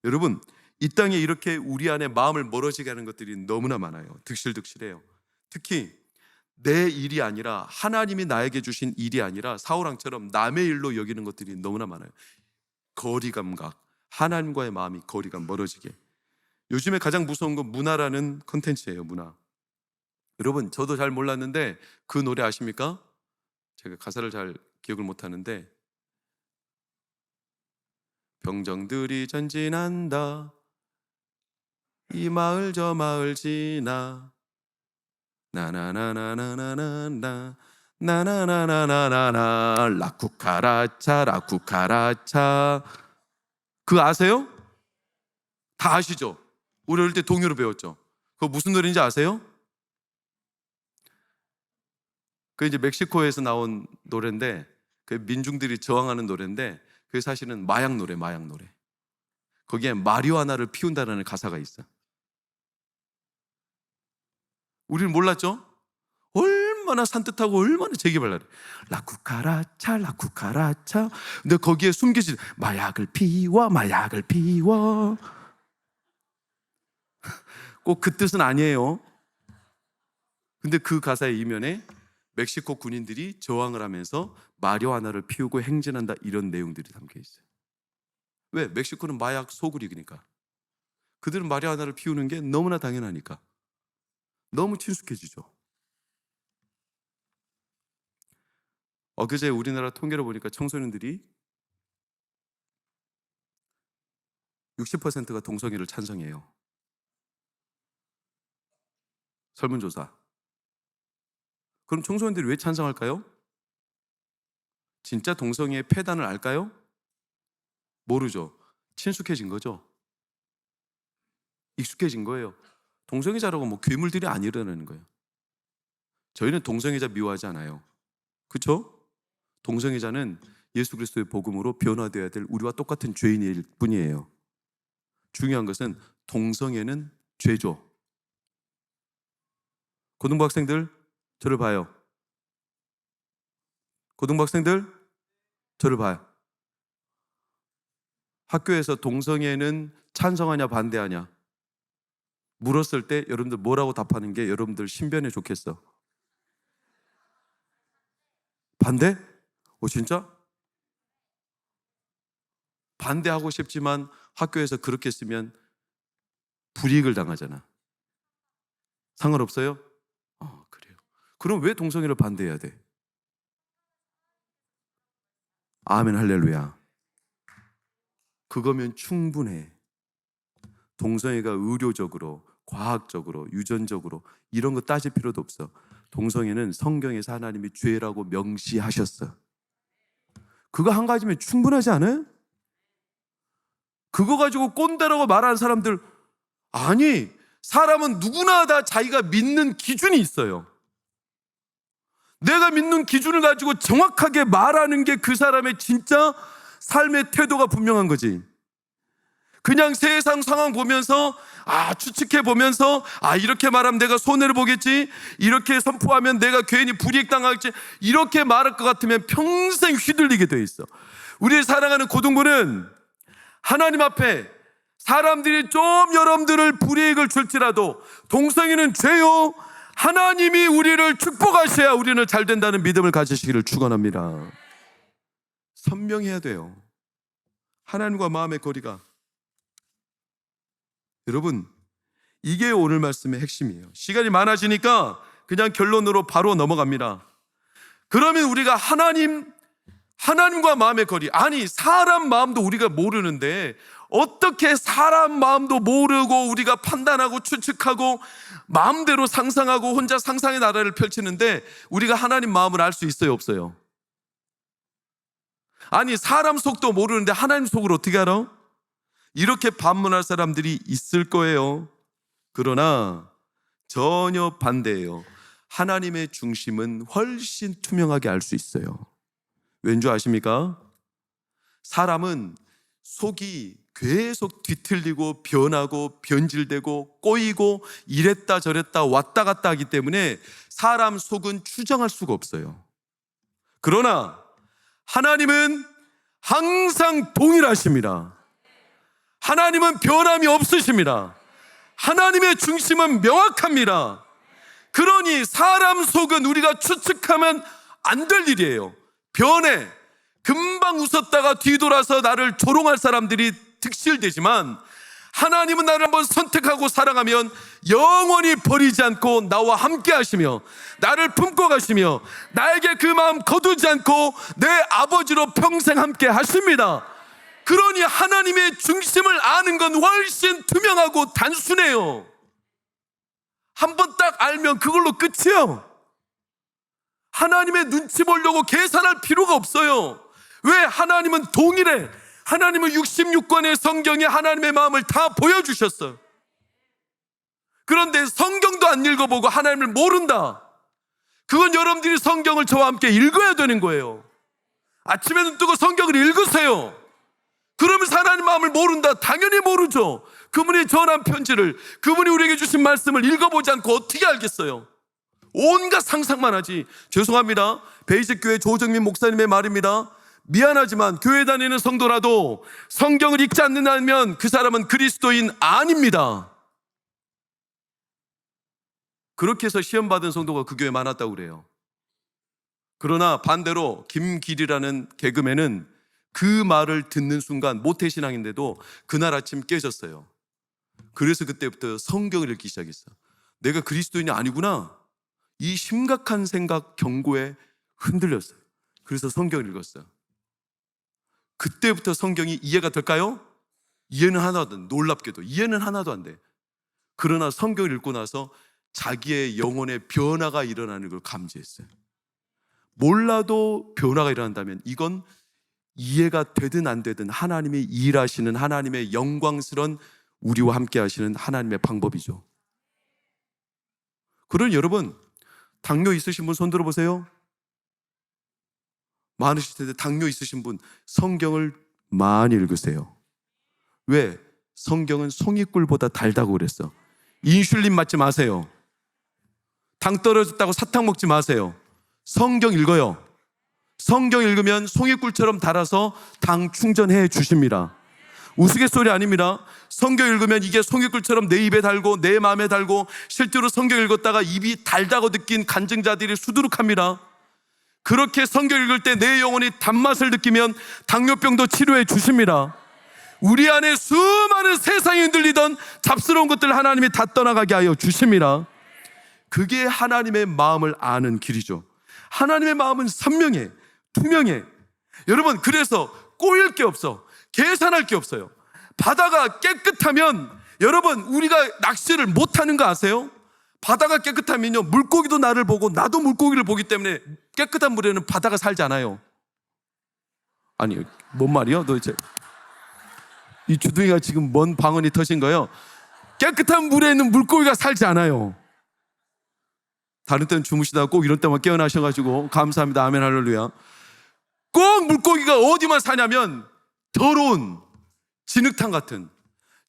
여러분, 이 땅에 이렇게 우리 안에 마음을 멀어지게 하는 것들이 너무나 많아요. 득실득실해요. 특히 내 일이 아니라 하나님이 나에게 주신 일이 아니라 사울왕처럼 남의 일로 여기는 것들이 너무나 많아요. 거리감각, 하나님과의 마음이 거리가 멀어지게. 요즘에 가장 무서운 건 문화라는 컨텐츠예요. 문화. 여러분, 저도 잘 몰랐는데 그 노래 아십니까? 제가 가사를 잘 기억을 못하는데, 병정들이 전진한다 이 마을 저 마을 지나 나나나나나나나 나나나나나나 라쿠카라차 라쿠카라차. 그거 아세요? 다 아시죠? 우리 어릴 때 동요로 배웠죠. 그거 무슨 노래인지 아세요? 그 이제 멕시코에서 나온 노래인데, 그 민중들이 저항하는 노래인데, 그게 사실은 마약 노래. 거기에 마리화나를 피운다라는 가사가 있어. 우리는 몰랐죠? 얼마나 산뜻하고 얼마나 재기발랄해. 라쿠카라차 라쿠카라차. 근데 거기에 숨겨진 마약을 피워 꼭 그 뜻은 아니에요. 근데 그 가사의 이면에 멕시코 군인들이 저항을 하면서 마리화나를 피우고 행진한다, 이런 내용들이 담겨 있어요. 왜? 멕시코는 마약 소굴이니까. 그들은 마리화나를 피우는 게 너무나 당연하니까. 너무 친숙해지죠. 엊그제 우리나라 통계를 보니까 청소년들이 60%가 동성애를 찬성해요. 설문조사. 그럼 청소년들이 왜 찬성할까요? 진짜 동성애의 폐단을 알까요? 모르죠. 친숙해진 거죠. 익숙해진 거예요. 동성애자라고 뭐 괴물들이 아니라는 거예요. 저희는 동성애자 미워하지 않아요. 그렇죠? 동성애자는 예수 그리스도의 복음으로 변화되어야 될 우리와 똑같은 죄인일 뿐이에요. 중요한 것은 동성애는 죄죠. 고등부 학생들 저를 봐요. 고등부 학생들 저를 봐요. 학교에서 동성애는 찬성하냐 반대하냐 물었을 때 여러분들 뭐라고 답하는 게 여러분들 신변에 좋겠어? 반대? 진짜? 반대하고 싶지만 학교에서 그렇게 쓰면 불이익을 당하잖아. 상관없어요? 그래요. 그럼 왜 동성애를 반대해야 돼? 아멘 할렐루야. 그거면 충분해. 동성애가 의료적으로, 과학적으로, 유전적으로 이런 거 따질 필요도 없어. 동성애는 성경에서 하나님이 죄라고 명시하셨어. 그거 한 가지면 충분하지 않아요? 그거 가지고 꼰대라고 말하는 사람들, 아니, 사람은 누구나 다 자기가 믿는 기준이 있어요. 내가 믿는 기준을 가지고 정확하게 말하는 게 그 사람의 진짜 삶의 태도가 분명한 거지. 그냥 세상 상황 보면서 추측해 보면서 이렇게 말하면 내가 손해를 보겠지, 이렇게 선포하면 내가 괜히 불이익 당하겠지, 이렇게 말할 것 같으면 평생 휘둘리게 돼 있어. 우리 사랑하는 고등부는 하나님 앞에 사람들이 좀 여러분들을 불이익을 줄지라도 동성애는 죄요, 하나님이 우리를 축복하셔야 우리는 잘 된다는 믿음을 가지시기를 축원합니다. 선명해야 돼요. 하나님과 마음의 거리가. 여러분, 이게 오늘 말씀의 핵심이에요. 시간이 많아지니까 그냥 결론으로 바로 넘어갑니다. 그러면 우리가 하나님과 마음의 거리, 아니 사람 마음도 우리가 모르는데 어떻게 사람 마음도 모르고 우리가 판단하고 추측하고 마음대로 상상하고 혼자 상상의 나라를 펼치는데 우리가 하나님 마음을 알 수 있어요, 없어요? 아니 사람 속도 모르는데 하나님 속을 어떻게 알아? 이렇게 반문할 사람들이 있을 거예요. 그러나 전혀 반대예요. 하나님의 중심은 훨씬 투명하게 알 수 있어요. 왠 줄 아십니까? 사람은 속이 계속 뒤틀리고 변하고 변질되고 꼬이고 이랬다 저랬다 왔다 갔다 하기 때문에 사람 속은 추정할 수가 없어요. 그러나 하나님은 항상 동일하십니다. 하나님은 변함이 없으십니다. 하나님의 중심은 명확합니다. 그러니 사람 속은 우리가 추측하면 안 될 일이에요. 변해. 금방 웃었다가 뒤돌아서 나를 조롱할 사람들이 득실되지만 하나님은 나를 한번 선택하고 사랑하면 영원히 버리지 않고 나와 함께 하시며 나를 품고 가시며 나에게 그 마음 거두지 않고 내 아버지로 평생 함께 하십니다. 그러니 하나님의 중심을 아는 건 훨씬 투명하고 단순해요. 한번 딱 알면 그걸로 끝이에요. 하나님의 눈치 보려고 계산할 필요가 없어요. 왜? 하나님은 동일해. 하나님은 66권의 성경에 하나님의 마음을 다 보여주셨어요. 그런데 성경도 안 읽어보고 하나님을 모른다. 그건 여러분들이 성경을 저와 함께 읽어야 되는 거예요. 아침에 눈 뜨고 성경을 읽으세요. 그러면서 하나님 마음을 모른다? 당연히 모르죠. 그분이 전한 편지를, 그분이 우리에게 주신 말씀을 읽어보지 않고 어떻게 알겠어요? 온갖 상상만 하지. 죄송합니다. 베이직교회 조정민 목사님의 말입니다. 미안하지만 교회 다니는 성도라도 성경을 읽지 않는다면 그 사람은 그리스도인 아닙니다. 그렇게 해서 시험 받은 성도가 그 교회에 많았다고 그래요. 그러나 반대로 김길이라는 개그맨은 그 말을 듣는 순간 모태신앙인데도 그날 아침 깨졌어요. 그래서 그때부터 성경을 읽기 시작했어. 내가 그리스도인이 아니구나. 이 심각한 생각, 경고에 흔들렸어요. 그래서 성경을 읽었어요. 그때부터 성경이 이해가 될까요? 이해는 하나도 안 돼. 놀랍게도 이해는 하나도 안 돼. 그러나 성경을 읽고 나서 자기의 영혼의 변화가 일어나는 걸 감지했어요. 몰라도 변화가 일어난다면 이건 이해가 되든 안 되든 하나님이 일하시는, 하나님의 영광스러운, 우리와 함께 하시는 하나님의 방법이죠. 그러니 여러분, 당뇨 있으신 분 손 들어보세요. 많으실 텐데 당뇨 있으신 분 성경을 많이 읽으세요. 왜? 성경은 송이꿀보다 달다고 그랬어. 인슐린 맞지 마세요. 당 떨어졌다고 사탕 먹지 마세요. 성경 읽어요. 성경 읽으면 송이꿀처럼 달아서 당 충전해 주십니다. 우스갯소리 아닙니다. 성경 읽으면 이게 송이꿀처럼 내 입에 달고 내 마음에 달고, 실제로 성경 읽었다가 입이 달다고 느낀 간증자들이 수두룩합니다. 그렇게 성경 읽을 때 내 영혼이 단맛을 느끼면 당뇨병도 치료해 주십니다. 우리 안에 수많은 세상이 흔들리던 잡스러운 것들 하나님이 다 떠나가게 하여 주십니다. 그게 하나님의 마음을 아는 길이죠. 하나님의 마음은 선명해, 투명해. 여러분, 그래서 꼬일 게 없어. 계산할 게 없어요. 바다가 깨끗하면, 여러분, 우리가 낚시를 못하는 거 아세요? 바다가 깨끗하면요, 물고기도 나를 보고 나도 물고기를 보기 때문에 깨끗한 물에는 바다가 살지 않아요. 아니, 뭔 말이요? 도대체 이 주둥이가 지금 뭔 방언이 터진 거예요? 깨끗한 물에는 물고기가 살지 않아요. 다른 때는 주무시다가 꼭 이런 때만 깨어나셔가지고 감사합니다, 아멘, 할렐루야. 꼭 물고기가 어디만 사냐면 더러운 진흙탕 같은.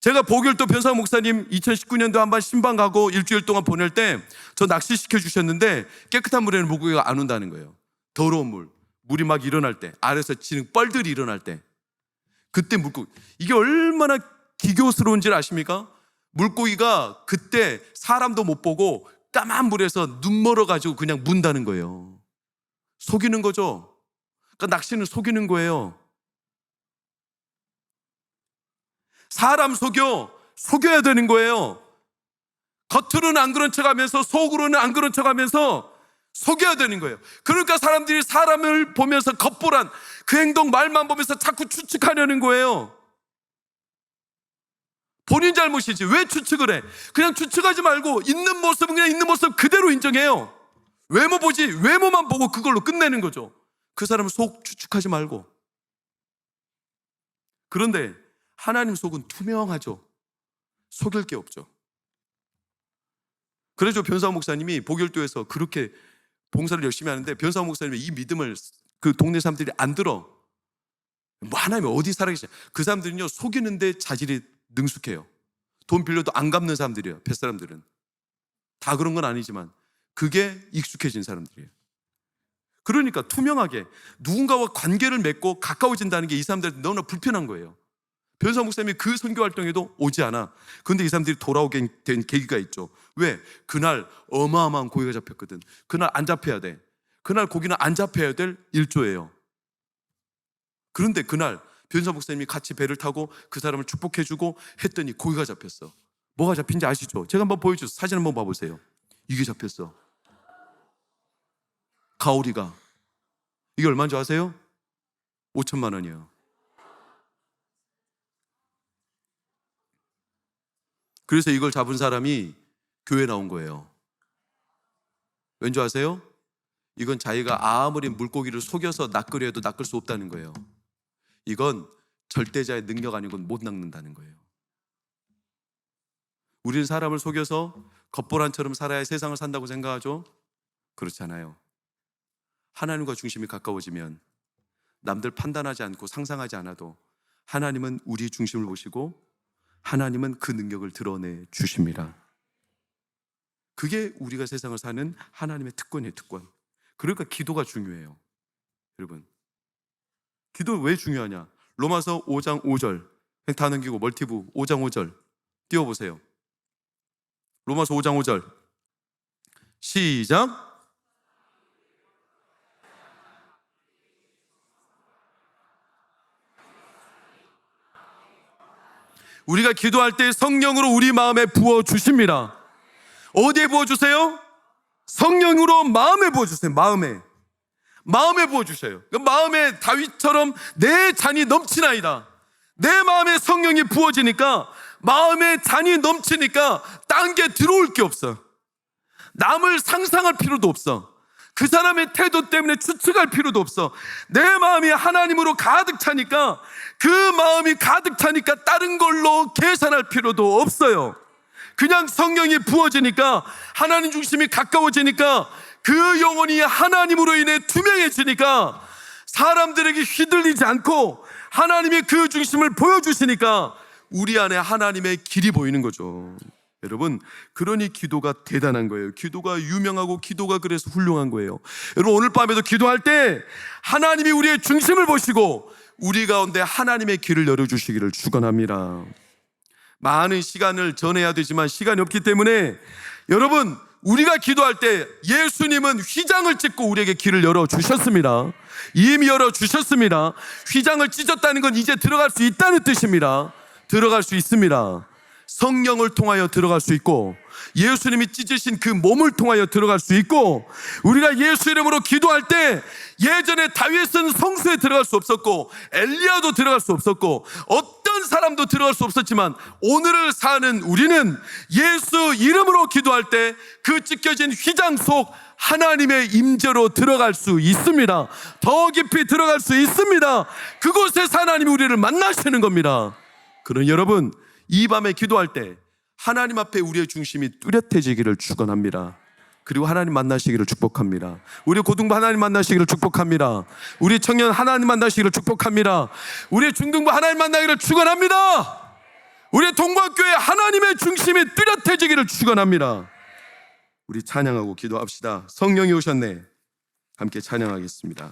제가 보길도 변상 목사님 2019년도 한번 신방 가고 일주일 동안 보낼 때 저 낚시시켜 주셨는데 깨끗한 물에는 물고기가 안 온다는 거예요. 더러운 물, 물이 막 일어날 때, 아래서 진흙 뻘들이 일어날 때, 그때 물고기, 이게 얼마나 기교스러운지 아십니까? 물고기가 그때 사람도 못 보고 까만 물에서 눈 멀어가지고 그냥 문다는 거예요. 속이는 거죠. 그러니까 낚시는 속이는 거예요. 사람 속여야 되는 거예요. 겉으로는 안 그런 척하면서 속으로는 안 그런 척하면서 속여야 되는 거예요. 그러니까 사람들이 사람을 보면서 겉보란 그 행동, 말만 보면서 자꾸 추측하려는 거예요. 본인 잘못이지 왜 추측을 해? 그냥 추측하지 말고 있는 모습은 그냥 있는 모습 그대로 인정해요. 외모 보지, 외모만 보고 그걸로 끝내는 거죠. 그 사람은 속 추측하지 말고. 그런데 하나님 속은 투명하죠. 속일 게 없죠. 그래서 변상 목사님이 보길도에서 그렇게 봉사를 열심히 하는데, 변상 목사님의 이 믿음을 그 동네 사람들이 안 들어. 뭐 하나님이 어디 살아계시냐. 그 사람들은요, 속이는데 자질이 능숙해요. 돈 빌려도 안 갚는 사람들이에요. 뱃사람들은 다 그런 건 아니지만 그게 익숙해진 사람들이에요. 그러니까 투명하게 누군가와 관계를 맺고 가까워진다는 게 이 사람들한테 너무나 불편한 거예요. 변상 목사님이 그 선교 활동에도 오지 않아. 그런데 이 사람들이 돌아오게 된 계기가 있죠. 왜? 그날 어마어마한 고기가 잡혔거든. 그날 안 잡혀야 돼. 그날 고기는 안 잡혀야 될 일조예요. 그런데 그날 변상 목사님이 같이 배를 타고 그 사람을 축복해주고 했더니 고기가 잡혔어. 뭐가 잡힌지 아시죠? 제가 한번 보여주세요. 사진 한번 봐보세요. 이게 잡혔어. 가오리가. 이게 얼마인 줄 아세요? 5천만 원이에요. 그래서 이걸 잡은 사람이 교회에 나온 거예요. 왠지 아세요? 이건 자기가 아무리 물고기를 속여서 낚으려 해도 낚을 수 없다는 거예요. 이건 절대자의 능력 아니고는 못 낚는다는 거예요. 우리는 사람을 속여서 겉보란처럼 살아야 세상을 산다고 생각하죠? 그렇지 않아요. 하나님과 중심이 가까워지면 남들 판단하지 않고 상상하지 않아도 하나님은 우리 중심을 보시고 하나님은 그 능력을 드러내 주십니다. 그게 우리가 세상을 사는 하나님의 특권이에요, 특권. 그러니까 기도가 중요해요. 여러분, 기도 왜 중요하냐? 로마서 5장 5절 그냥 다 넘기고 멀티브 5장 5절 띄워보세요. 로마서 5장 5절 시작. 우리가 기도할 때 성령으로 우리 마음에 부어주십니다. 어디에 부어주세요? 성령으로 마음에 부어주세요. 마음에 부어주셔요. 마음에 다윗처럼 내 잔이 넘치나이다. 내 마음에 성령이 부어지니까, 마음에 잔이 넘치니까 딴 게 들어올 게 없어. 남을 상상할 필요도 없어. 그 사람의 태도 때문에 추측할 필요도 없어. 내 마음이 하나님으로 가득 차니까, 그 마음이 가득 차니까 다른 걸로 계산할 필요도 없어요. 그냥 성령이 부어지니까, 하나님 중심이 가까워지니까, 그 영혼이 하나님으로 인해 투명해지니까, 사람들에게 휘둘리지 않고 하나님이 그 중심을 보여주시니까 우리 안에 하나님의 길이 보이는 거죠. 여러분, 그러니 기도가 대단한 거예요. 기도가 유명하고 기도가 그래서 훌륭한 거예요. 여러분, 오늘 밤에도 기도할 때 하나님이 우리의 중심을 보시고 우리 가운데 하나님의 길을 열어주시기를 축원합니다. 많은 시간을 전해야 되지만 시간이 없기 때문에, 여러분, 우리가 기도할 때 예수님은 휘장을 찢고 우리에게 길을 열어주셨습니다. 이미 열어주셨습니다. 휘장을 찢었다는 건 이제 들어갈 수 있다는 뜻입니다. 들어갈 수 있습니다. 성령을 통하여 들어갈 수 있고, 예수님이 찢으신 그 몸을 통하여 들어갈 수 있고, 우리가 예수 이름으로 기도할 때 예전에 다윗은 성소에 들어갈 수 없었고 엘리야도 들어갈 수 없었고 어떤 사람도 들어갈 수 없었지만, 오늘을 사는 우리는 예수 이름으로 기도할 때 그 찢겨진 휘장 속 하나님의 임재로 들어갈 수 있습니다. 더 깊이 들어갈 수 있습니다. 그곳에서 하나님이 우리를 만나시는 겁니다. 그러니 여러분, 이 밤에 기도할 때 하나님 앞에 우리의 중심이 뚜렷해지기를 축원합니다. 그리고 하나님 만나시기를 축복합니다. 우리 고등부 하나님 만나시기를 축복합니다. 우리 청년 하나님 만나시기를 축복합니다. 우리 중등부 하나님 만나기를 축원합니다. 우리 동부학교에 하나님의 중심이 뚜렷해지기를 축원합니다. 우리 찬양하고 기도합시다. 성령이 오셨네. 함께 찬양하겠습니다.